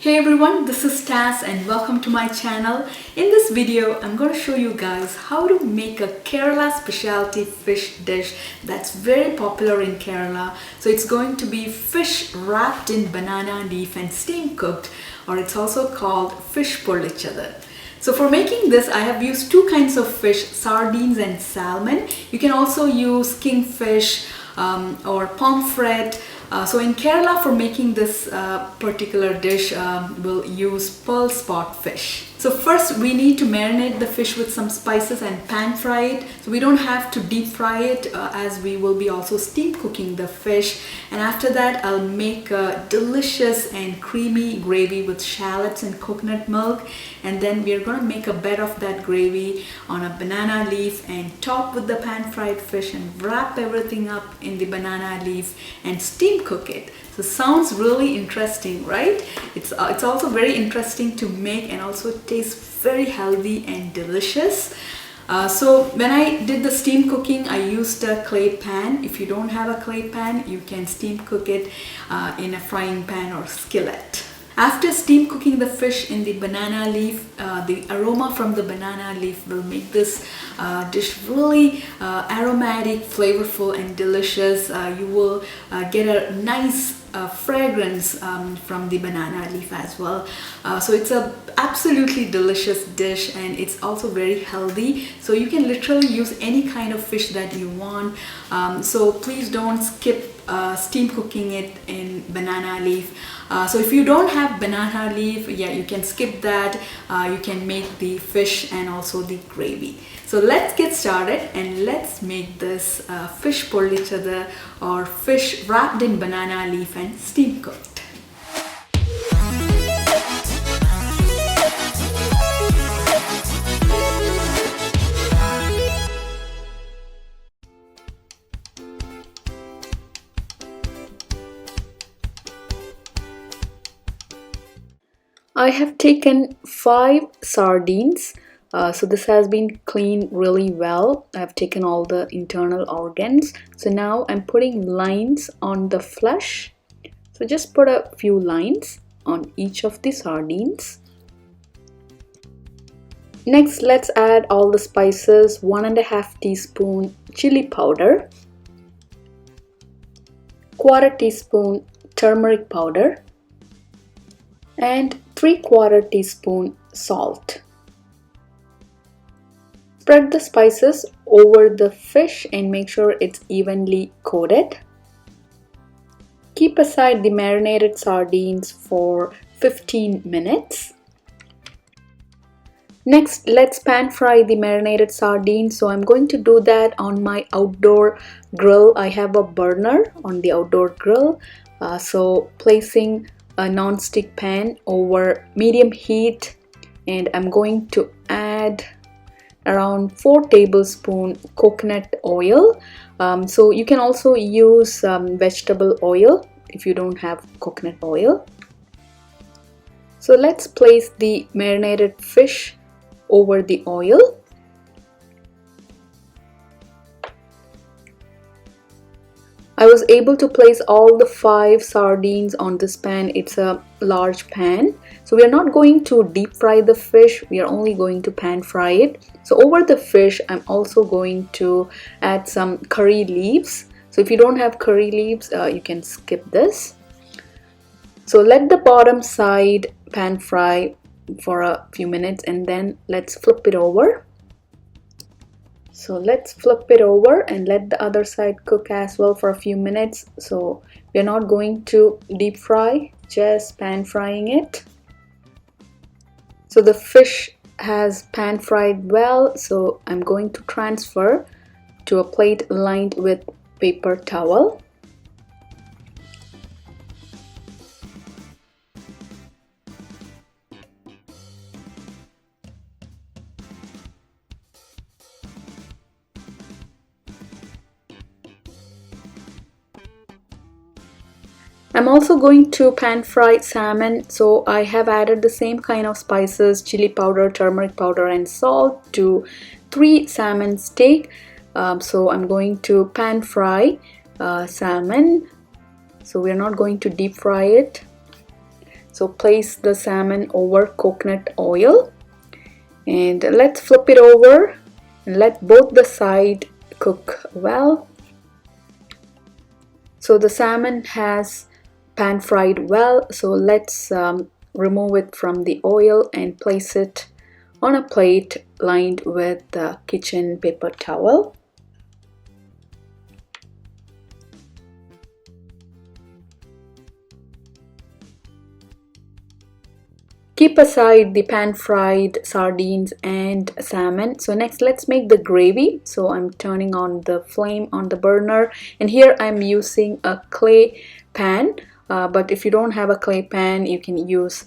Hey everyone, this is Taz and welcome to my channel. In this video, I'm going to show you guys how to make a Kerala specialty fish dish that's very popular in Kerala. So it's going to be fish wrapped in banana leaf and steam cooked, or it's also called fish Pollichathu. So for making this, I have used two kinds of fish, sardines and salmon. You can also use kingfish or pomfret. So in Kerala, for making this particular dish, we'll use pearl spot fish. So first we need to marinate the fish with some spices and pan fry it. So we don't have to deep fry it as we will be also steam cooking the fish. And after that, I'll make a delicious and creamy gravy with shallots and coconut milk. And then we're going to make a bed of that gravy on a banana leaf and top with the pan fried fish and wrap everything up in the banana leaf and steam cook it. So sounds really interesting, right? It's also very interesting to make and also tastes very healthy and delicious. So when I did the steam cooking, I used a clay pan. If you don't have a clay pan, you can steam cook it in a frying pan or skillet. After steam cooking the fish in the banana leaf, the aroma from the banana leaf will make this dish really aromatic, flavorful and delicious. You will get a nice fragrance from the banana leaf as well. So it's a absolutely delicious dish and it's also very healthy. So you can literally use any kind of fish that you want. So please don't skip steam cooking it in banana leaf. So if you don't have banana leaf, yeah, you can skip that. You can make the fish and also the gravy. So let's get started and let's make this fish pollichathu or fish wrapped in banana leaf and steam cooked. I have taken 5 sardines. So this has been cleaned really well. I've taken all the internal organs. So now I'm putting lines on the flesh. So just put a few lines on each of the sardines. Next, let's add all the spices. 1.5 teaspoon chili powder, 1/4 teaspoon turmeric powder, and 3/4 teaspoon salt. Spread the spices over the fish and make sure it's evenly coated. Keep aside the marinated sardines for 15 minutes. Next, let's pan fry the marinated sardines. So I'm going to do that on my outdoor grill. I have a burner on the outdoor grill. So placing a non-stick pan over medium heat, and I'm going to add around 4 tablespoons coconut oil. So you can also use vegetable oil if you don't have coconut oil. So let's place the marinated fish over the oil. I was able to place all the 5 sardines on this pan. It's a large pan. So we are not going to deep fry the fish. We are only going to pan fry it. So over the fish, I'm also going to add some curry leaves. So if you don't have curry leaves, you can skip this. So let the bottom side pan fry for a few minutes and then let's flip it over. So let's flip it over and let the other side cook as well for a few minutes. So we're not going to deep fry, just pan frying it. So the fish has pan fried well, so I'm going to transfer to a plate lined with paper towel. I'm also going to pan fry salmon. So I have added the same kind of spices, chili powder, turmeric powder and salt to 3 salmon steak. So I'm going to pan fry salmon. So we're not going to deep fry it. So place the salmon over coconut oil and let's flip it over and let both the side cook well. So the salmon has pan fried well, so let's remove it from the oil and place it on a plate lined with the kitchen paper towel. Keep aside the pan-fried sardines and salmon. So next let's make the gravy. So I'm turning on the flame on the burner and here I'm using a clay pan. But if you don't have a clay pan, you can use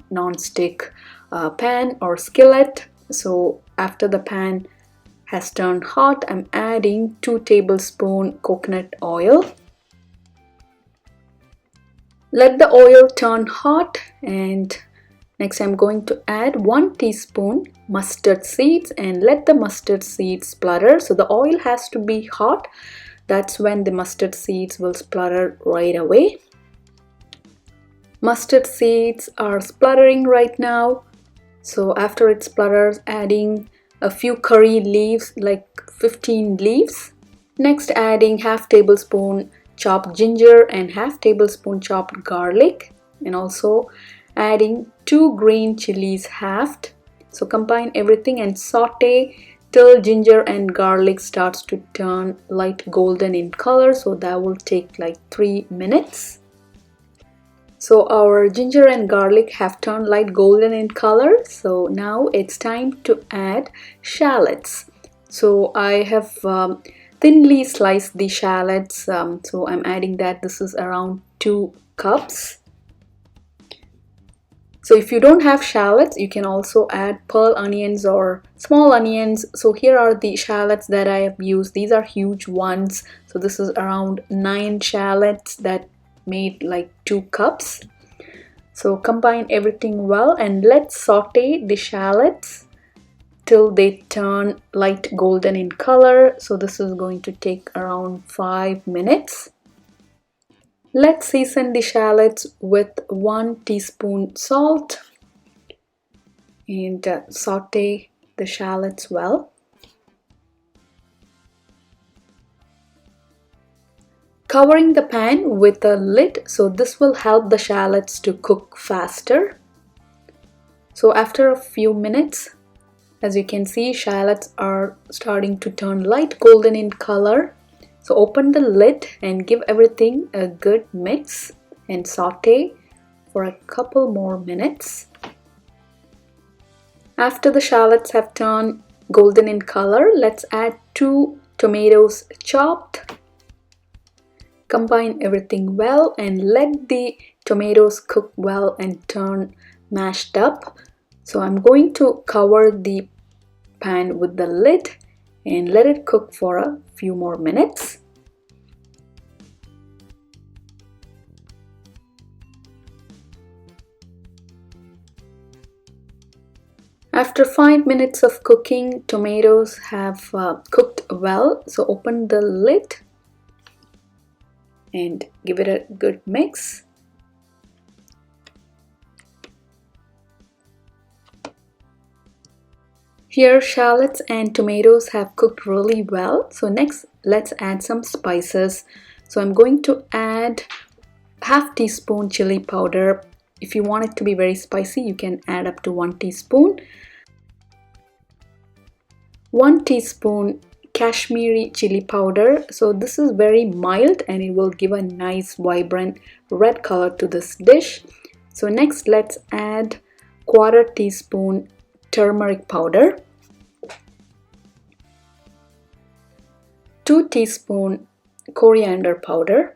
non-stick pan or skillet. So after the pan has turned hot, I'm adding 2 tablespoons coconut oil. Let the oil turn hot and next I'm going to add 1 teaspoon mustard seeds and let the mustard seeds splutter. So the oil has to be hot. That's when the mustard seeds will splutter right away. Mustard seeds are spluttering right now. So after it splutters, adding a few curry leaves, like 15 leaves. Next adding half tablespoon chopped ginger and half tablespoon chopped garlic and also adding 2 green chilies halved. So combine everything and saute till ginger and garlic starts to turn light golden in color. So that will take like 3 minutes. So our ginger and garlic have turned light golden in color. So now it's time to add shallots. So I have thinly sliced the shallots. So I'm adding that. This is around 2 cups. So if you don't have shallots, you can also add pearl onions or small onions. So here are the shallots that I have used. These are huge ones. So this is around 9 shallots that made like 2 cups. So combine everything well and let's saute the shallots till they turn light golden in color. So this is going to take around 5 minutes. Let's season the shallots with 1 teaspoon salt and saute the shallots well. Covering the pan with a lid, so this will help the shallots to cook faster. So after a few minutes, as you can see, shallots are starting to turn light golden in color. So open the lid and give everything a good mix and saute for a couple more minutes. After the shallots have turned golden in color, let's add 2 tomatoes chopped. Combine everything well and let the tomatoes cook well and turn mashed up. So I'm going to cover the pan with the lid and let it cook for a few more minutes. After 5 minutes of cooking, tomatoes have cooked well. So open the lid and give it a good mix. Here shallots and tomatoes have cooked really well. So next let's add some spices. So I'm going to add half teaspoon chili powder. If you want it to be very spicy, you can add up to 1 teaspoon. 1 teaspoon Kashmiri chili powder. So this is very mild and it will give a nice vibrant red color to this dish. So next let's add 1/4 teaspoon turmeric powder, 2 teaspoon coriander powder,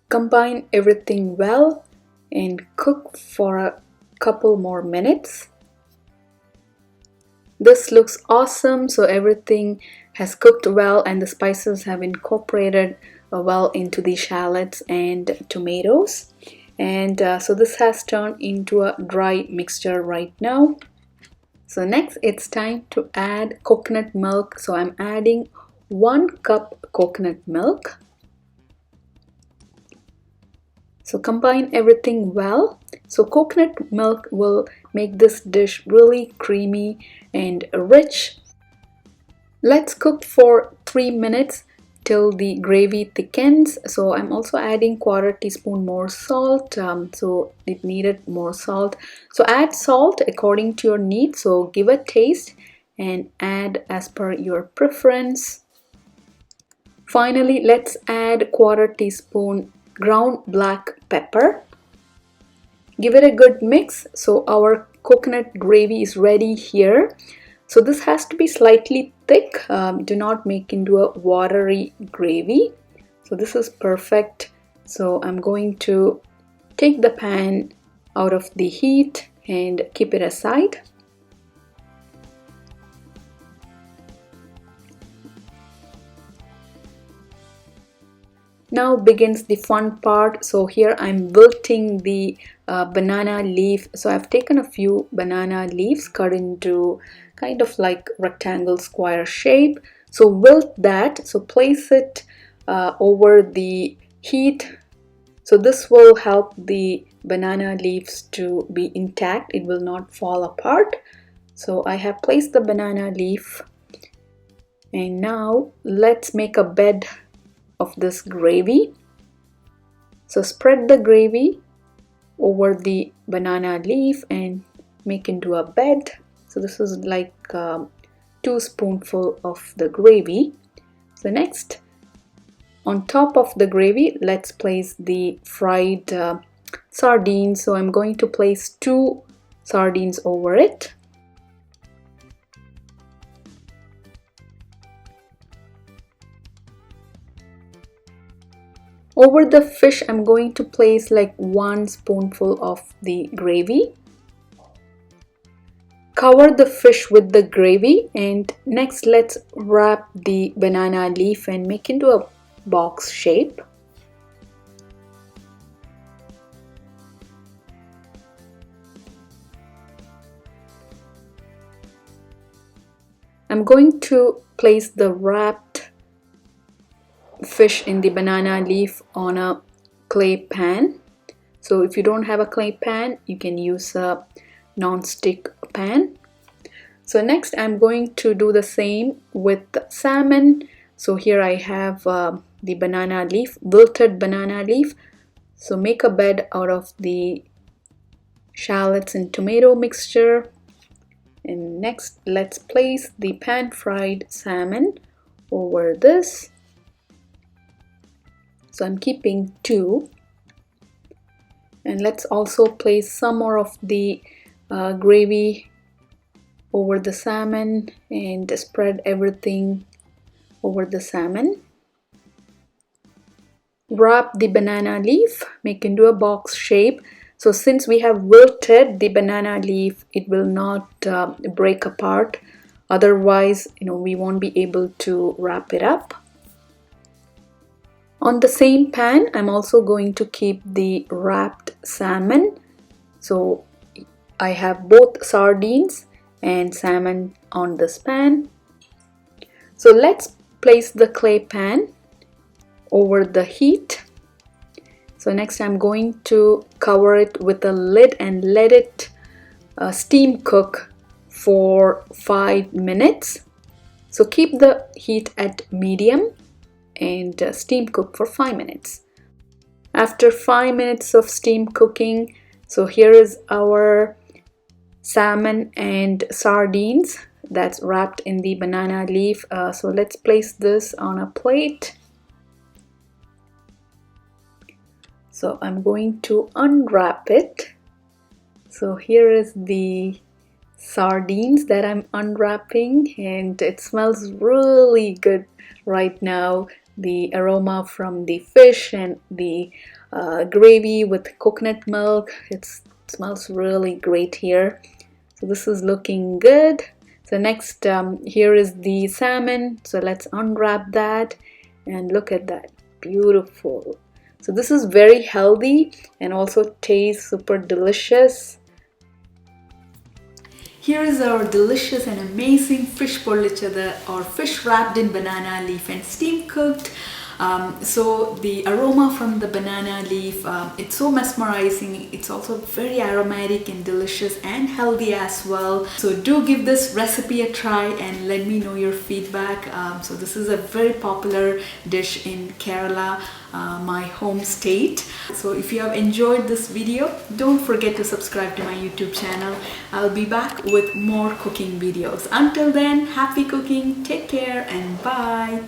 combine everything well and cook for a couple more minutes. This looks awesome. So everything has cooked well and the spices have incorporated well into the shallots and tomatoes. And so this has turned into a dry mixture right now. So next it's time to add coconut milk. So I'm adding 1 cup coconut milk. So combine everything well. So coconut milk will make this dish really creamy and rich. Let's cook for 3 minutes till the gravy thickens. So I'm also adding 1/4 teaspoon more salt. So it needed more salt. So add salt according to your need. So give a taste and add as per your preference. Finally, let's add 1/4 teaspoon ground black pepper. Give it a good mix. So our coconut gravy is ready here. So this has to be slightly thick. Do not make into a watery gravy. So this is perfect. So I'm going to take the pan out of the heat and keep it aside. Now begins the fun part. So here I'm wilting the banana leaf. So I've taken a few banana leaves cut into kind of like rectangle square shape. So wilt that. So place it over the heat. So this will help the banana leaves to be intact. It will not fall apart. So I have placed the banana leaf, and now let's make a bed of this gravy. So spread the gravy over the banana leaf and make into a bed. So this is like 2 spoonfuls of the gravy. So next, on top of the gravy, let's place the fried sardines. So I'm going to place 2 sardines over it. Over the fish, I'm going to place like 1 spoonful of the gravy. Cover the fish with the gravy, and next let's wrap the banana leaf and make into a box shape. I'm going to place the wrapped fish in the banana leaf on a clay pan. So if you don't have a clay pan, you can use a non-stick pan. So next I'm going to do the same with salmon. So here I have the banana leaf, wilted banana leaf. So make a bed out of the shallots and tomato mixture. And next let's place the pan fried salmon over this. So I'm keeping 2, and let's also place some more of the gravy over the salmon and spread everything over the salmon. Wrap the banana leaf, make into a box shape. So since we have wilted the banana leaf, it will not break apart. Otherwise, we won't be able to wrap it up. On the same pan, I'm also going to keep the wrapped salmon. So I have both sardines and salmon on this pan. So let's place the clay pan over the heat. So next I'm going to cover it with a lid and let it steam cook for 5 minutes. So keep the heat at medium and steam cook for 5 minutes. After 5 minutes of steam cooking, so here is our salmon and sardines that's wrapped in the banana leaf. So let's place this on a plate. So I'm going to unwrap it. So here is the sardines that I'm unwrapping, and it smells really good right now. The aroma from the fish and the gravy with coconut milk, it smells really great here. So this is looking good. So next, here is the salmon. So let's unwrap that, and look at that, beautiful. So this is very healthy and also tastes super delicious. Here is our delicious and amazing fish pollichathu, or fish wrapped in banana leaf and steam cooked. So the aroma from the banana leaf, it's so mesmerizing. It's also very aromatic and delicious and healthy as well. So do give this recipe a try and let me know your feedback. So this is a very popular dish in Kerala, my home state. So if you have enjoyed this video, don't forget to subscribe to my YouTube channel. I'll be back with more cooking videos. Until then, happy cooking, take care, and bye.